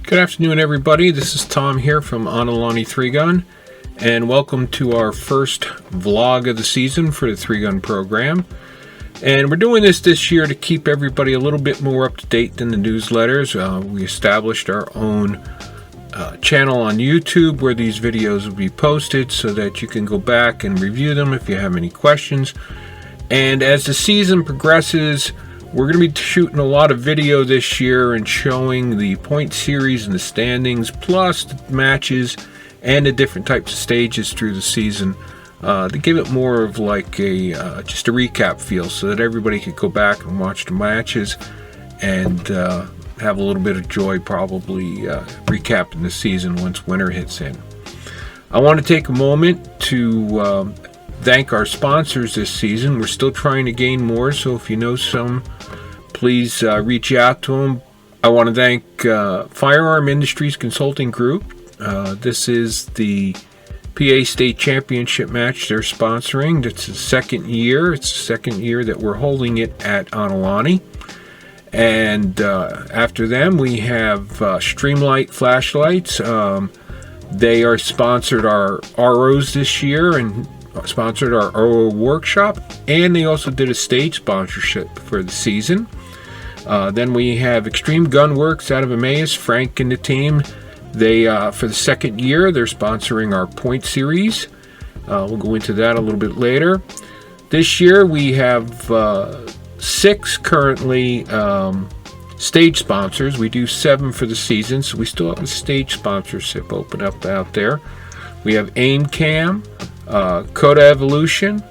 Good afternoon, everybody. This is Tom here from Ontelaunee 3-Gun, and welcome to our first vlog of the season for the 3-Gun program. And we're doing this year to keep everybody a little bit more up to date than the newsletters. We established our own channel on YouTube where these videos will be posted so that you can go back and review them if you have any questions. And as the season progresses, we're going to be shooting a lot of video this year and showing the point series and the standings, plus the matches and the different types of stages through the season, to give it more of like a just a recap feel, so that everybody could go back and watch the matches and have a little bit of joy, probably recapping the season once winter hits in. I want to take a moment to thank our sponsors this season. We're still trying to gain more, so if you know some, please reach out to them. I want to thank Firearm Industries Consulting Group. This is the PA State Championship match they're sponsoring. It's the second year. It's the second year that we're holding it at Ontelaunee. And after them, we have Streamlight flashlights. They are sponsored our ROs this year and sponsored our RO workshop, and they also did a stage sponsorship for the season. Then we have Extreme Gun Works out of Emmaus, Frank and the team. They for the second year, they're sponsoring our point series. We'll go into that a little bit later. This year we have 6 currently stage sponsors. We do 7 for the season, so we still have a stage sponsorship open up out there. We have Aimcam, CODA Evolution,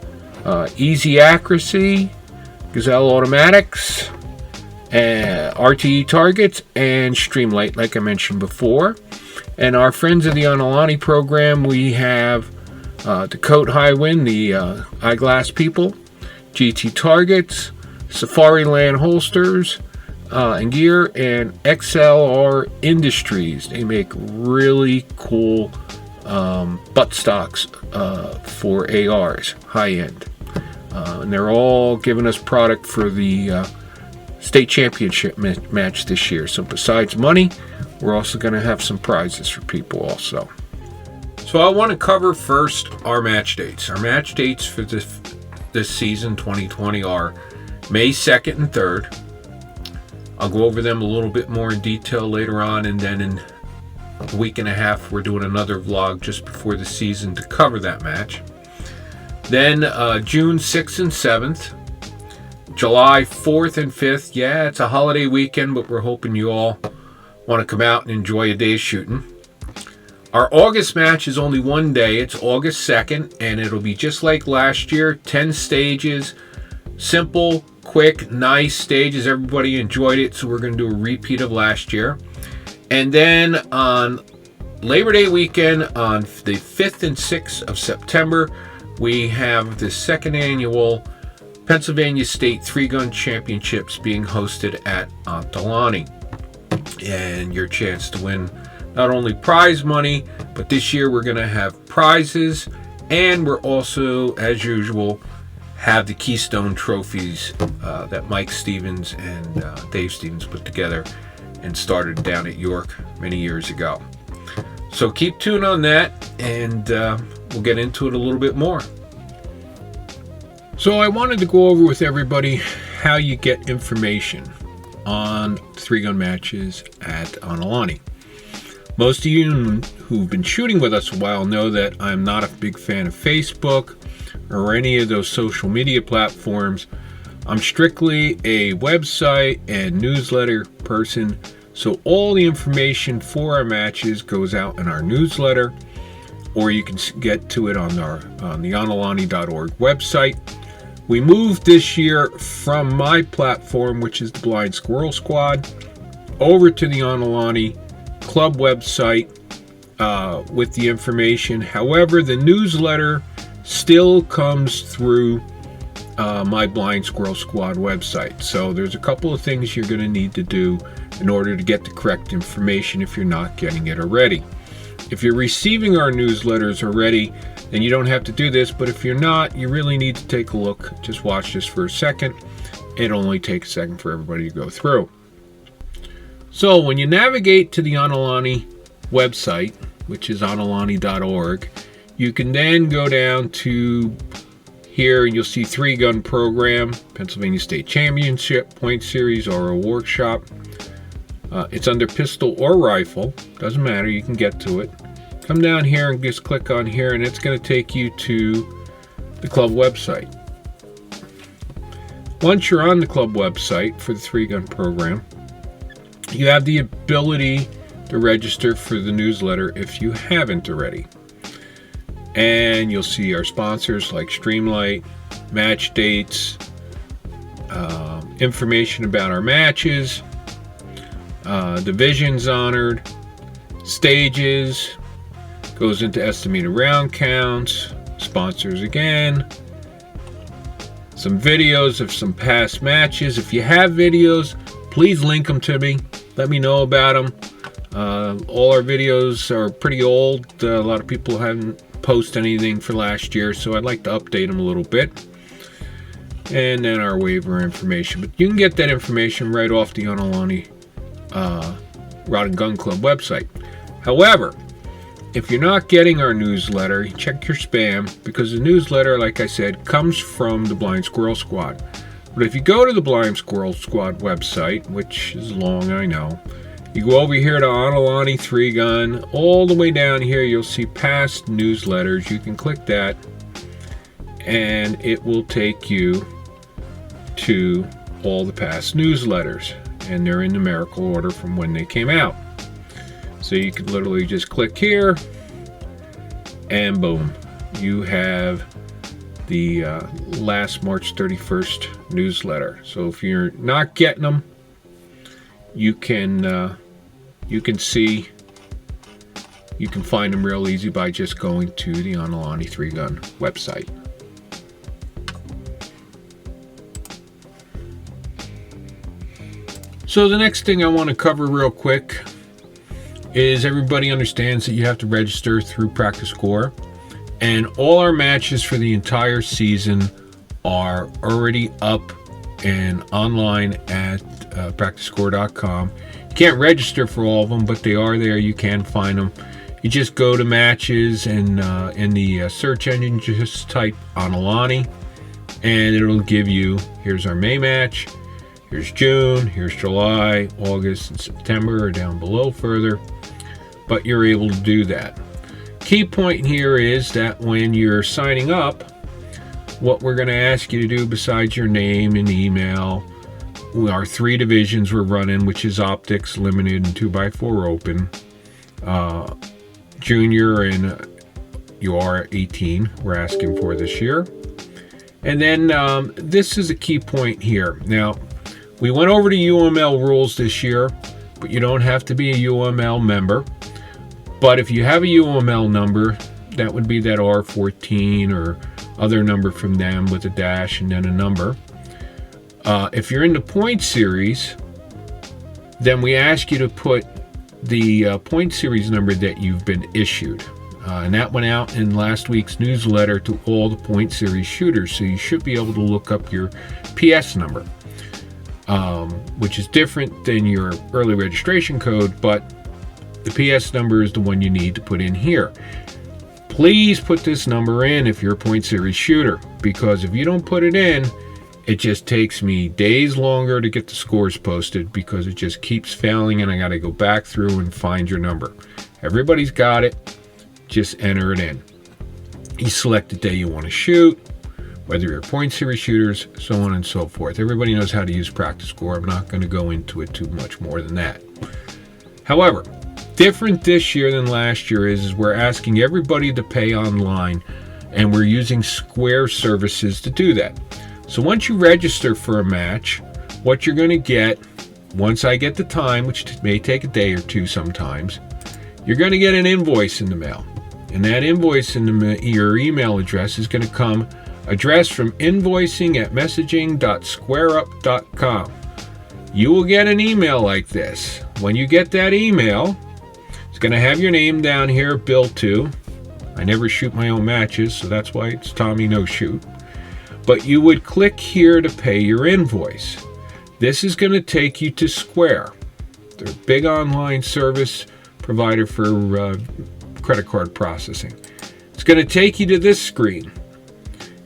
Easy Accuracy, Geissele Automatics, RTE Targets, and Streamlight, like I mentioned before. And our friends of the Ontelaunee program, we have the Coat High Wind, the eyeglass people, GT Targets, Safari Land Holsters and Gear, and XLR Industries. They make really cool butt stocks for ARs, high end, and they're all giving us product for the state championship match this year. So besides money, we're also going to have some prizes for people also. So I want to cover first our match dates. Our match dates for this season 2020 are May 2nd and 3rd. I'll go over them a little bit more in detail later on, and then in a week and a half we're doing another vlog just before the season to cover that match. Then June 6th and 7th, July 4th and 5th. Yeah, it's a holiday weekend, but we're hoping you all want to come out and enjoy a day's shooting. Our August match is only one day. It's August 2nd, and it'll be just like last year, 10 stages, simple, quick, nice stages. Everybody enjoyed it, so we're going to do a repeat of last year. And then on Labor Day weekend, on the 5th and 6th of September, we have the second annual Pennsylvania State 3-Gun Championships being hosted at Ontelaunee. And your chance to win not only prize money, but this year we're going to have prizes, and we're also, as usual, have the Keystone trophies that Mike Stevens and Dave Stevens put together and started down at York many years ago. So keep tuned on that, and we'll get into it a little bit more. So I wanted to go over with everybody how you get information on 3-gun matches at Ontelaunee. Most of you who've been shooting with us a while know that I'm not a big fan of Facebook or any of those social media platforms. I'm strictly a website and newsletter person, so all the information for our matches goes out in our newsletter, or you can get to it on the ontelaunee.org website. We moved this year from my platform, which is the Blind Squirrel Squad, over to the Ontelaunee Club website with the information. However, the newsletter still comes through my Blind Squirrel Squad website. So there's a couple of things you're going to need to do in order to get the correct information if you're not getting it already. If you're receiving our newsletters already, then you don't have to do this, but if you're not, you really need to take a look. Just watch this for a second. It only takes a second for everybody to go through. So when you navigate to the Ontelaunee website, which is ontelaunee.org, you can then go down to here and you'll see 3-gun program, Pennsylvania State Championship, Point Series, or a workshop. It's under pistol or rifle, doesn't matter, you can get to it. Come down here and just click on here and it's going to take you to the club website. Once you're on the club website for the 3-gun program, you have the ability to register for the newsletter if you haven't already. And you'll see our sponsors like Streamlight, match dates, information about our matches, divisions honored, stages, goes into estimated round counts, sponsors again, some videos of some past matches. If you have videos, please link them to me. Let me know about them. All our videos are pretty old. A lot of people haven't posted anything for last year, so I'd like to update them a little bit. And then our waiver information. But you can get that information right off the Ontelaunee Rod Gun Club website. However, if you're not getting our newsletter, check your spam, because the newsletter, like I said, comes from the Blind Squirrel Squad. But if you go to the Blind Squirrel Squad website, which is long, I know, you go over here to Ontelaunee 3-gun, all the way down here you'll see past newsletters. You can click that and it will take you to all the past newsletters, and they're in numerical order from when they came out. So you could literally just click here and boom, you have the last March 31st newsletter. So if you're not getting them, you can see, you can find them real easy by just going to the Ontelaunee 3-gun website. So the next thing I want to cover real quick is everybody understands that you have to register through Practice Score, and all our matches for the entire season are already up and online at practicescore.com. You can't register for all of them, but they are there. You can find them. You just go to matches and in the search engine just type Ontelaunee and it'll give you, here's our May match, here's June, here's July, August, and September are down below further, but you're able to do that. Key point here is that when you're signing up, what we're going to ask you to do besides your name and email, our 3 divisions we're running, which is optics, limited, and 2x4 open, junior and UR 18 we're asking for this year. And then this is a key point here. Now, we went over the UML rules this year, but you don't have to be a UML member. But if you have a UML number, that would be that R14 or other number from them with a dash and then a number. If you're in the point series, then we ask you to put the point series number that you've been issued. And that went out in last week's newsletter to all the point series shooters, so you should be able to look up your PS number, which is different than your early registration code, but the PS number is the one you need to put in here. Please put this number in if you're a point series shooter, because if you don't put it in, it just takes me days longer to get the scores posted because it just keeps failing and I got to go back through and find your number. Everybody's got it. Just enter it in. You select the day you want to shoot, whether you're point series shooters, so on and so forth. Everybody knows how to use Practice Score. I'm not going to go into it too much more than that. However, different this year than last year is we're asking everybody to pay online, and we're using Square services to do that. So once you register for a match, what you're going to get, once I get the time, which may take a day or two sometimes, you're going to get an invoice in the mail. And that invoice in your email address is going to come addressed from invoicing@messaging.squareup.com. You will get an email like this. When you get that email, it's going to have your name down here, billed to. I never shoot my own matches, so that's why it's Tommy No Shoot. But you would click here to pay your invoice. This is going to take you to Square. They're a big online service provider for credit card processing. It's going to take you to this screen.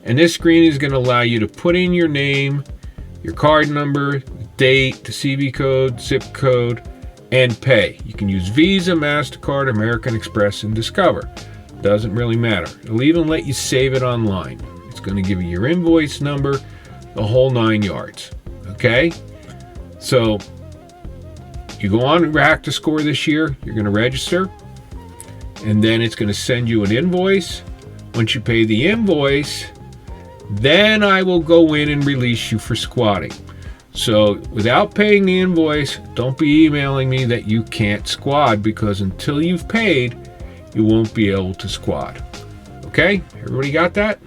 And this screen is going to allow you to put in your name, your card number, date, the CV code, zip code, and pay. You can use Visa, MasterCard, American Express, and Discover. Doesn't really matter. It'll even let you save it online. It's going to give you your invoice number, the whole 9 yards. Okay? So, you go on to ActiScore this year, you're going to register, and then it's going to send you an invoice. Once you pay the invoice, then I will go in and release you for squatting. So without paying the invoice, don't be emailing me that you can't squad, because until you've paid, you won't be able to squad. Okay? Everybody got that?